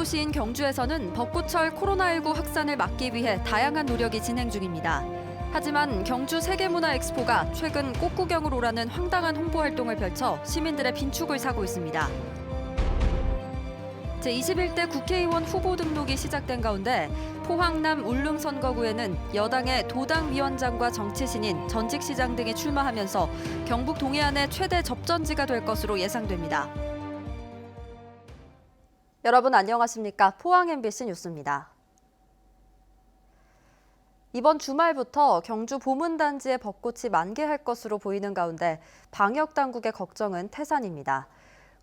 도시인 경주에서는 벚꽃철 코로나19 확산을 막기 위해 다양한 노력이 진행 중입니다. 하지만 경주 세계문화엑스포가 최근 꽃구경을 오라는 황당한 홍보 활동을 펼쳐 시민들의 빈축을 사고 있습니다. 제21대 국회의원 후보 등록이 시작된 가운데 포항남 울릉 선거구에는 여당의 도당 위원장과 정치신인, 전직 시장 등이 출마하면서 경북 동해안의 최대 접전지가 될 것으로 예상됩니다. 여러분 안녕하십니까? 포항 MBC 뉴스입니다. 이번 주말부터 경주 보문단지의 벚꽃이 만개할 것으로 보이는 가운데 방역 당국의 걱정은 태산입니다.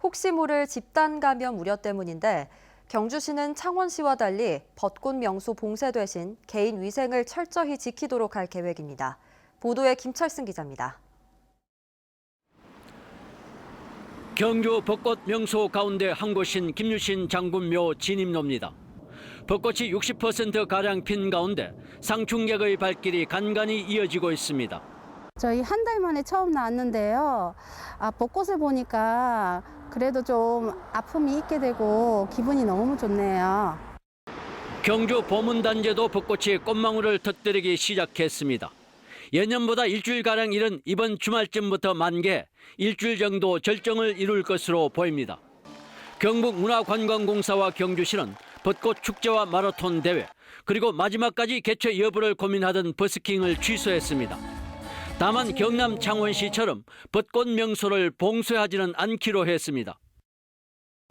혹시 모를 집단 감염 우려 때문인데 경주시는 창원시와 달리 벚꽃 명소 봉쇄 대신 개인 위생을 철저히 지키도록 할 계획입니다. 보도에 김철승 기자입니다. 경주 벚꽃 명소 가운데 한 곳인 김유신 장군묘 진입로입니다. 벚꽃이 60%가량 핀 가운데 상충객의 발길이 간간히 이어지고 있습니다. 저희 한 달 만에 처음 나왔는데요. 벚꽃을 보니까 그래도 좀 아픔이 있게 되고 기분이 너무 좋네요. 경주 보문단지도 벚꽃이 꽃망울을 터뜨리기 시작했습니다. 예년보다 일주일가량 이른 이번 주말쯤부터 만개, 일주일 정도 절정을 이룰 것으로 보입니다. 경북문화관광공사와 경주시는 벚꽃 축제와 마라톤 대회, 그리고 마지막까지 개최 여부를 고민하던 버스킹을 취소했습니다. 다만 경남 창원시처럼 벚꽃 명소를 봉쇄하지는 않기로 했습니다.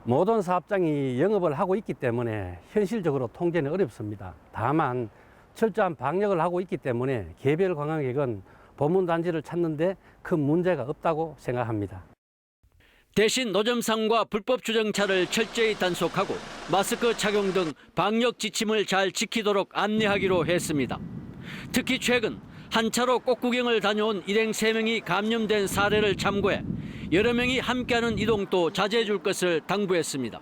모든 사업장이 영업을 하고 있기 때문에 현실적으로 통제는 어렵습니다. 다만 철저한 방역을 하고 있기 때문에 개별 관광객은 보문단지를 찾는데 큰 문제가 없다고 생각합니다. 대신 노점상과 불법 주정차를 철저히 단속하고 마스크 착용 등 방역 지침을 잘 지키도록 안내하기로 했습니다. 특히 최근 한 차로 꽃구경을 다녀온 일행 3명이 감염된 사례를 참고해 여러 명이 함께하는 이동도 자제해 줄 것을 당부했습니다.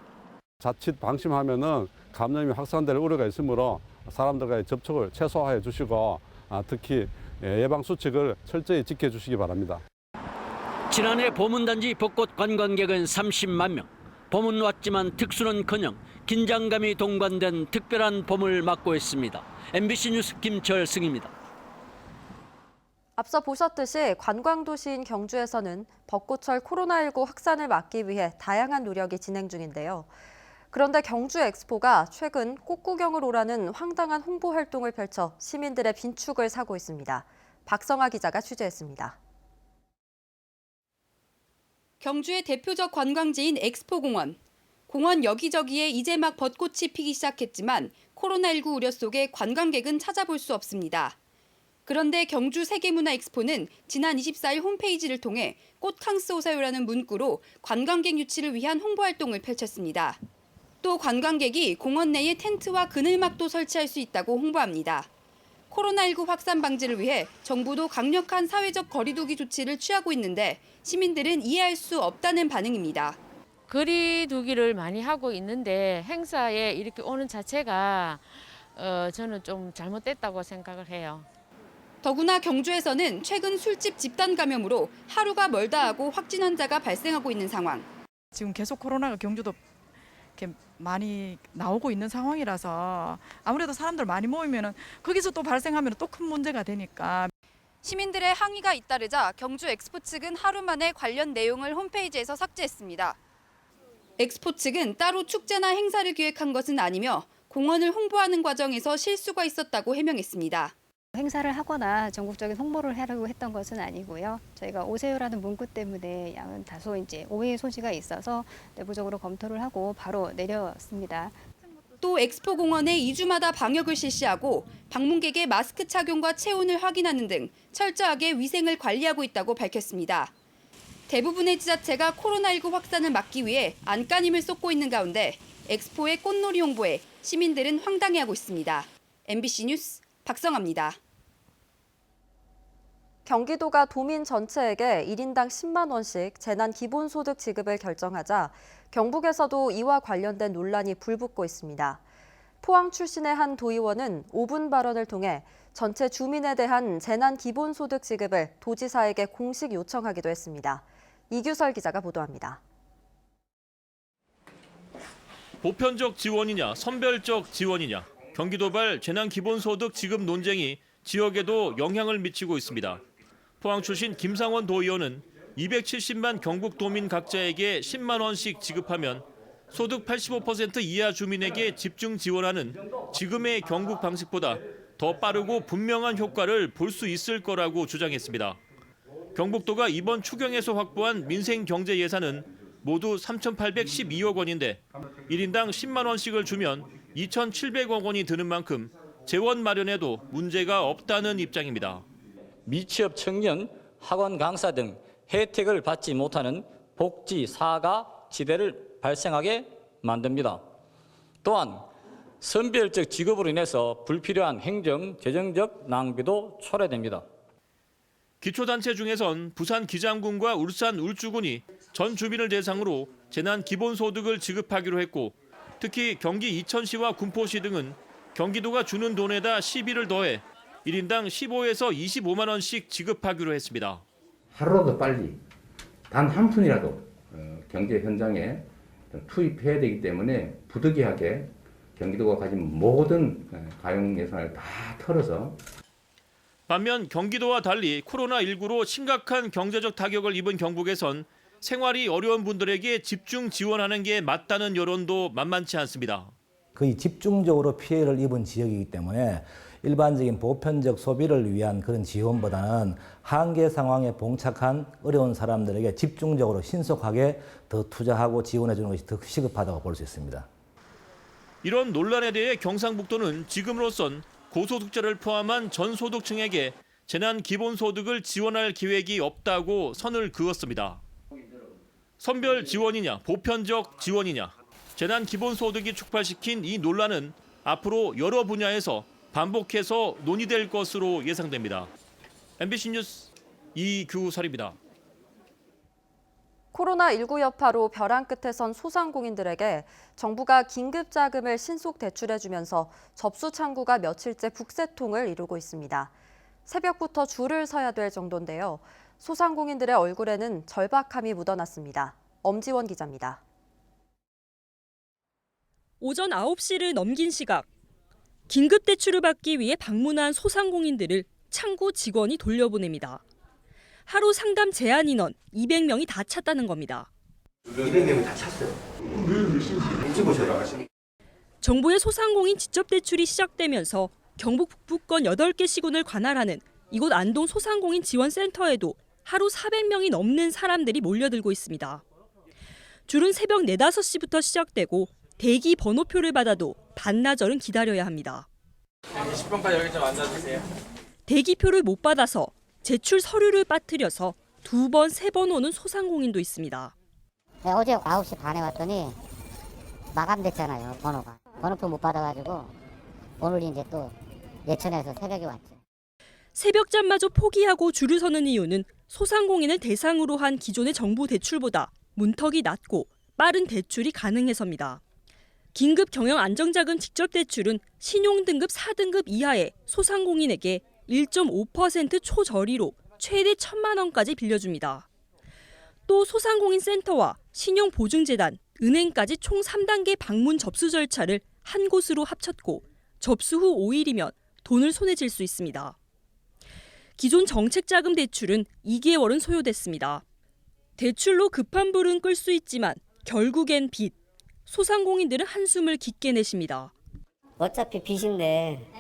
자칫 방심하면은 감염이 확산될 우려가 있으므로 사람들과의 접촉을 최소화해 주시고 특히 예방 수칙을 철저히 지켜 주시기 바랍니다. 지난해 보문단지 벚꽃 관광객은 30만 명. 봄은 왔지만 특수는커녕 긴장감이 동반된 특별한 봄을 맞고 있습니다. MBC 뉴스 김철승입니다. 앞서 보셨듯이 관광도시인 경주에서는 벚꽃철 코로나19 확산을 막기 위해 다양한 노력이 진행 중인데요. 그런데 경주 엑스포가 최근 꽃구경을 오라는 황당한 홍보 활동을 펼쳐 시민들의 빈축을 사고 있습니다. 박성아 기자가 취재했습니다. 경주의 대표적 관광지인 엑스포공원. 공원 여기저기에 이제 막 벚꽃이 피기 시작했지만 코로나19 우려 속에 관광객은 찾아볼 수 없습니다. 그런데 경주 세계문화엑스포는 지난 24일 홈페이지를 통해 꽃캉스 오사요라는 문구로 관광객 유치를 위한 홍보 활동을 펼쳤습니다. 또 관광객이 공원 내에 텐트와 그늘막도 설치할 수 있다고 홍보합니다. 코로나19 확산 방지를 위해 정부도 강력한 사회적 거리두기 조치를 취하고 있는데 시민들은 이해할 수 없다는 반응입니다. 거리두기를 많이 하고 있는데 행사에 이렇게 오는 자체가 저는 좀 잘못됐다고 생각을 해요. 더구나 경주에서는 최근 술집 집단 감염으로 하루가 멀다 하고 확진 환자가 발생하고 있는 상황. 지금 계속 코로나가 경주도 이렇게 많이 나오고 있는 상황이라서 아무래도 사람들 많이 모이면 거기서 또 발생하면 또 큰 문제가 되니까. 시민들의 항의가 잇따르자 경주 엑스포 측은 하루 만에 관련 내용을 홈페이지에서 삭제했습니다. 엑스포 측은 따로 축제나 행사를 기획한 것은 아니며 공원을 홍보하는 과정에서 실수가 있었다고 해명했습니다. 행사를 하거나 전국적인 홍보를 하려고 했던 것은 아니고요. 저희가 오세요라는 문구 때문에 양은 다소 이제 오해의 소지가 있어서 내부적으로 검토를 하고 바로 내렸습니다. 또 엑스포 공원에 2주마다 방역을 실시하고 방문객의 마스크 착용과 체온을 확인하는 등 철저하게 위생을 관리하고 있다고 밝혔습니다. 대부분의 지자체가 코로나19 확산을 막기 위해 안간힘을 쏟고 있는 가운데 엑스포의 꽃놀이 홍보에 시민들은 황당해하고 있습니다. MBC 뉴스 박성아입니다. 경기도가 도민 전체에게 1인당 10만 원씩 재난 기본소득 지급을 결정하자 경북에서도 이와 관련된 논란이 불붙고 있습니다. 포항 출신의 한 도의원은 5분 발언을 통해 전체 주민에 대한 재난 기본소득 지급을 도지사에게 공식 요청하기도 했습니다. 이규설 기자가 보도합니다. 보편적 지원이냐 선별적 지원이냐 경기도발 재난기본소득 지급 논쟁이 지역에도 영향을 미치고 있습니다. 포항 출신 김상원 도의원은 270만 경북도민 각자에게 10만 원씩 지급하면 소득 85% 이하 주민에게 집중 지원하는 지금의 경북 방식보다 더 빠르고 분명한 효과를 볼 수 있을 거라고 주장했습니다. 경북도가 이번 추경에서 확보한 민생 경제 예산은 모두 3,812억 원인데 1인당 10만 원씩을 주면 2,700억 원이 드는 만큼 재원 마련에도 문제가 없다는 입장입니다. 미취업 청년, 학원 강사 등 혜택을 받지 못하는 복지 사가 지대를 발생하게 만듭니다. 또한 선별적 지급으로 인해서 불필요한 행정, 재정적 낭비도 초래됩니다. 기초단체 중에선 부산 기장군과 울산 울주군이 전 주민을 대상으로 재난기본소득을 지급하기로 했고 특히 경기 이천시와 군포시 등은 경기도가 주는 돈에다 10일을 더해 1인당 15에서 25만 원씩 지급하기로 했습니다. 하루라도 빨리 단 한 푼이라도 경제 현장에 투입해야 되기 때문에 부득이하게 경기도가 가진 모든 가용 예산을 다 털어서 반면 경기도와 달리 코로나19로 심각한 경제적 타격을 입은 경북에선 생활이 어려운 분들에게 집중 지원하는 게 맞다는 여론도 만만치 않습니다. 거의 집중적으로 피해를 입은 지역이기 때문에 일반적인 보편적 소비를 위한 그런 지원보다는 한계 상황에 봉착한 어려운 사람들에게 집중적으로 신속하게 더 투자하고 지원해 주는 것이 더 시급하다고 볼 수 있습니다. 이런 논란에 대해 경상북도는 지금으로선 고소득자를 포함한 전소득층에게 재난기본소득을 지원할 계획이 없다고 선을 그었습니다. 선별 지원이냐 보편적 지원이냐 재난기본소득이 촉발시킨 이 논란은 앞으로 여러 분야에서 반복해서 논의될 것으로 예상됩니다. MBC 뉴스 이규설입니다. 코로나19 여파로 벼랑 끝에 선 소상공인들에게 정부가 긴급자금을 신속 대출해주면서 접수 창구가 며칠째 북새통을 이루고 있습니다. 새벽부터 줄을 서야 될 정도인데요. 소상공인들의 얼굴에는 절박함이 묻어났습니다. 엄지원 기자입니다. 오전 9시를 넘긴 시각. 긴급대출을 받기 위해 방문한 소상공인들을 창구 직원이 돌려보냅니다. 하루 상담 제한 인원 200명이 다 찼다는 겁니다. 200명이 다 찼어요. 정부의 소상공인 직접대출이 시작되면서 경북 북부권 8개 시군을 관할하는 이곳 안동 소상공인 지원센터에도 하루 400명이 넘는 사람들이 몰려들고 있습니다. 줄은 새벽 4, 5시부터 시작되고 대기 번호표를 받아도 반나절은 기다려야 합니다. 10분까지 여기 좀 앉아주세요. 대기표를 못 받아서 제출 서류를 빠뜨려서 2번, 3번 오는 소상공인도 있습니다. 네, 어제 9시 반에 왔더니 마감됐잖아요, 번호가. 번호표 못 받아가지고 오늘 이제 또 예천에서 새벽에 왔죠. 새벽잠마저 포기하고 줄을 서는 이유는 소상공인을 대상으로 한 기존의 정부 대출보다 문턱이 낮고 빠른 대출이 가능해서입니다. 긴급 경영 안정자금 직접 대출은 신용등급 4등급 이하의 소상공인에게 1.5% 초저리로 최대 1,000만 원까지 빌려줍니다. 또 소상공인 센터와 신용보증재단, 은행까지 총 3단계 방문 접수 절차를 한 곳으로 합쳤고 접수 후 5일이면 돈을 손에 쥘 수 있습니다. 기존 정책자금 대출은 2개월은 소요됐습니다. 대출로 급한 불은 끌 수 있지만 결국엔 빚. 소상공인들은 한숨을 깊게 내쉽니다. 어차피 빚인데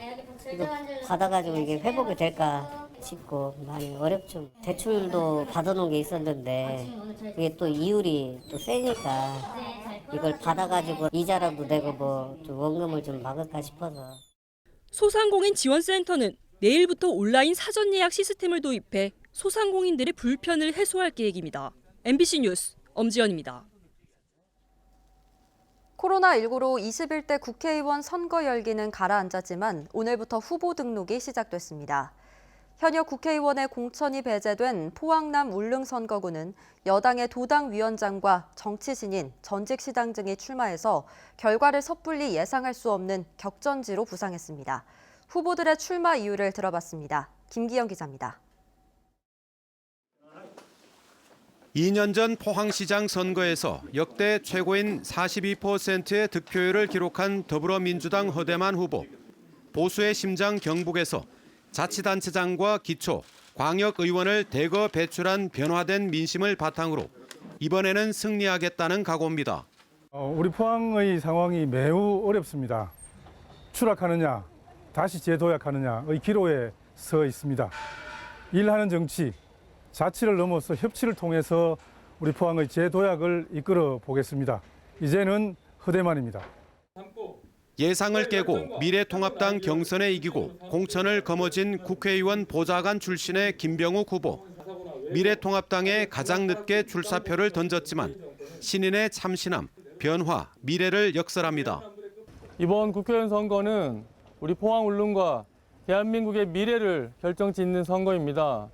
이거 받아가지고 이게 회복이 될까 싶고 많이 어렵죠. 대출도 받아놓은 게 있었는데 이게 또 이율이 또 세니까 이걸 받아가지고 이자라도 내고 뭐 좀 원금을 좀 막을까 싶어서. 소상공인 지원센터는 내일부터 온라인 사전 예약 시스템을 도입해 소상공인들의 불편을 해소할 계획입니다. MBC 뉴스 엄지연입니다. 코로나19로 21대 국회의원 선거 열기는 가라앉았지만 오늘부터 후보 등록이 시작됐습니다. 현역 국회의원의 공천이 배제된 포항남 울릉 선거구는 여당의 도당 위원장과 정치 신인, 전직 시당 등이 출마해서 결과를 섣불리 예상할 수 없는 격전지로 부상했습니다. 후보들의 출마 이유를 들어봤습니다. 김기영 기자입니다. 2년 전 포항시장 선거에서 역대 최고인 42%의 득표율을 기록한 더불어민주당 허대만 후보. 보수의 심장 경북에서 자치단체장과 기초, 광역의원을 대거 배출한 변화된 민심을 바탕으로 이번에는 승리하겠다는 각오입니다. 우리 포항의 상황이 매우 어렵습니다. 추락하느냐, 다시 재도약하느냐의 기로에 서 있습니다. 일하는 정치, 자치를 넘어서 협치를 통해서 우리 포항의 재도약을 이끌어 보겠습니다. 이제는 허대만입니다. 예상을 깨고 미래통합당 경선에 이기고 공천을 거머쥔 국회의원 보좌관 출신의 김병욱 후보. 미래통합당에 가장 늦게 출사표를 던졌지만 신인의 참신함, 변화, 미래를 역설합니다. 이번 국회의원 선거는 우리 포항 울릉과 대한민국의 미래를 결정짓는 선거입니다.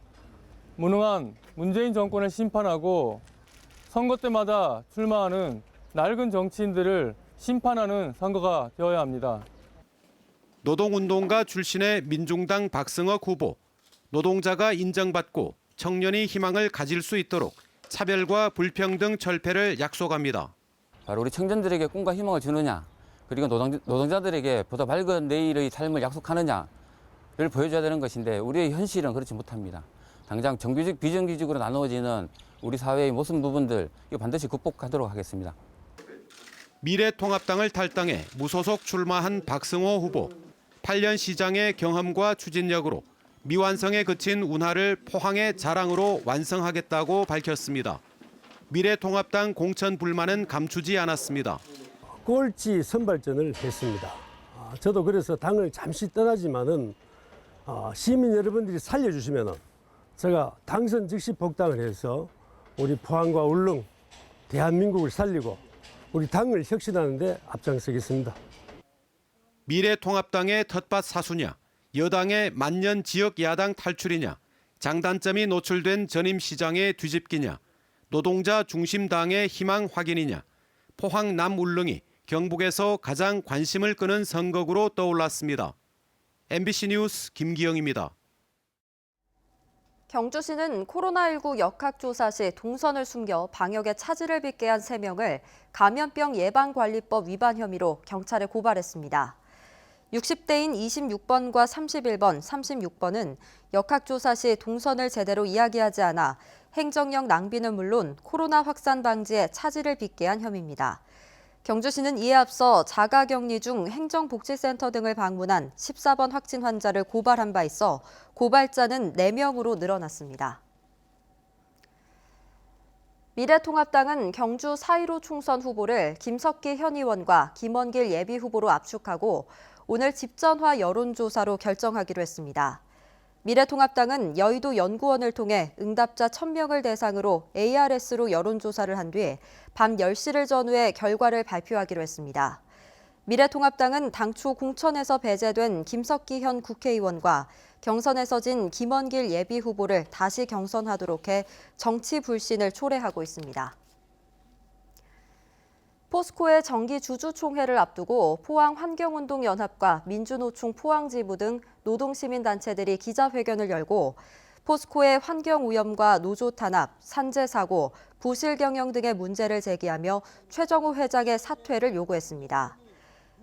무능한 문재인 정권을 심판하고 선거 때마다 출마하는 낡은 정치인들을 심판하는 선거가 되어야 합니다. 노동운동가 출신의 민중당 박승억 후보. 노동자가 인정받고 청년이 희망을 가질 수 있도록 차별과 불평등 철폐를 약속합니다. 바로 우리 청년들에게 꿈과 희망을 주느냐, 그리고 노동자들에게 보다 밝은 내일의 삶을 약속하느냐를 보여줘야 되는 것인데 우리의 현실은 그렇지 못합니다. 당장 정규직, 비정규직으로 나누어지는 우리 사회의 모든 부분들 이거 반드시 극복하도록 하겠습니다. 미래통합당을 탈당해 무소속 출마한 박승호 후보. 8년 시장의 경험과 추진력으로 미완성에 그친 운하를 포항의 자랑으로 완성하겠다고 밝혔습니다. 미래통합당 공천 불만은 감추지 않았습니다. 꼴찌 선발전을 했습니다. 저도 그래서 당을 잠시 떠나지만은 시민 여러분들이 살려주시면은 제가 당선 즉시 복당을 해서 우리 포항과 울릉, 대한민국을 살리고 우리 당을 혁신하는 데 앞장서겠습니다. 미래통합당의 텃밭 사수냐, 여당의 만년 지역 야당 탈출이냐, 장단점이 노출된 전임 시장의 뒤집기냐, 노동자 중심당의 희망 확인이냐, 포항 남울릉이 경북에서 가장 관심을 끄는 선거구로 떠올랐습니다. MBC 뉴스 김기영입니다. 경주시는 코로나19 역학조사 시 동선을 숨겨 방역에 차질을 빚게 한 3명을 감염병 예방관리법 위반 혐의로 경찰에 고발했습니다. 60대인 26번과 31번, 36번은 역학조사 시 동선을 제대로 이야기하지 않아 행정력 낭비는 물론 코로나 확산 방지에 차질을 빚게 한 혐의입니다. 경주시는 이에 앞서 자가격리 중 행정복지센터 등을 방문한 14번 확진 환자를 고발한 바 있어 고발자는 4명으로 늘어났습니다. 미래통합당은 경주 4.15 총선 후보를 김석기 현 의원과 김원길 예비 후보로 압축하고 오늘 집전화 여론조사로 결정하기로 했습니다. 미래통합당은 여의도 연구원을 통해 응답자 1,000명을 대상으로 ARS로 여론조사를 한 뒤 밤 10시를 전후해 결과를 발표하기로 했습니다. 미래통합당은 당초 공천에서 배제된 김석기 현 국회의원과 경선에서 진 김원길 예비 후보를 다시 경선하도록 해 정치 불신을 초래하고 있습니다. 포스코의 정기 주주총회를 앞두고 포항환경운동연합과 민주노총 포항지부 등 노동시민단체들이 기자회견을 열고 포스코의 환경오염과 노조 탄압, 산재 사고, 부실 경영 등의 문제를 제기하며 최정우 회장의 사퇴를 요구했습니다.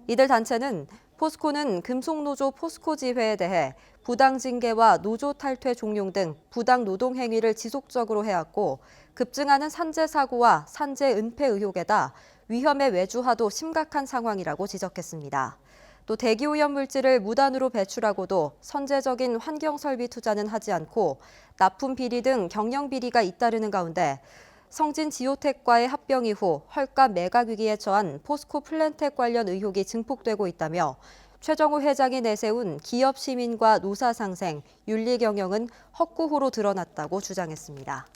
이들 단체는 포스코는 금속노조 포스코지회에 대해 부당 징계와 노조 탈퇴 종용 등 부당 노동 행위를 지속적으로 해왔고 급증하는 산재 사고와 산재 은폐 의혹에다 위험의 외주화도 심각한 상황이라고 지적했습니다. 또 대기오염 물질을 무단으로 배출하고도 선제적인 환경설비 투자는 하지 않고 납품 비리 등 경영 비리가 잇따르는 가운데 성진 지오텍과의 합병 이후 헐값 매각 위기에 처한 포스코 플랜텍 관련 의혹이 증폭되고 있다며 최정우 회장이 내세운 기업 시민과 노사 상생, 윤리 경영은 헛구호로 드러났다고 주장했습니다.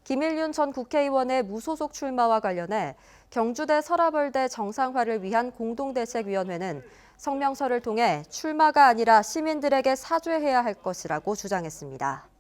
김일륜 전 국회의원의 무소속 출마와 관련해 경주대 서라벌대 정상화를 위한 공동대책위원회는 성명서를 통해 출마가 아니라 시민들에게 사죄해야 할 것이라고 주장했습니다.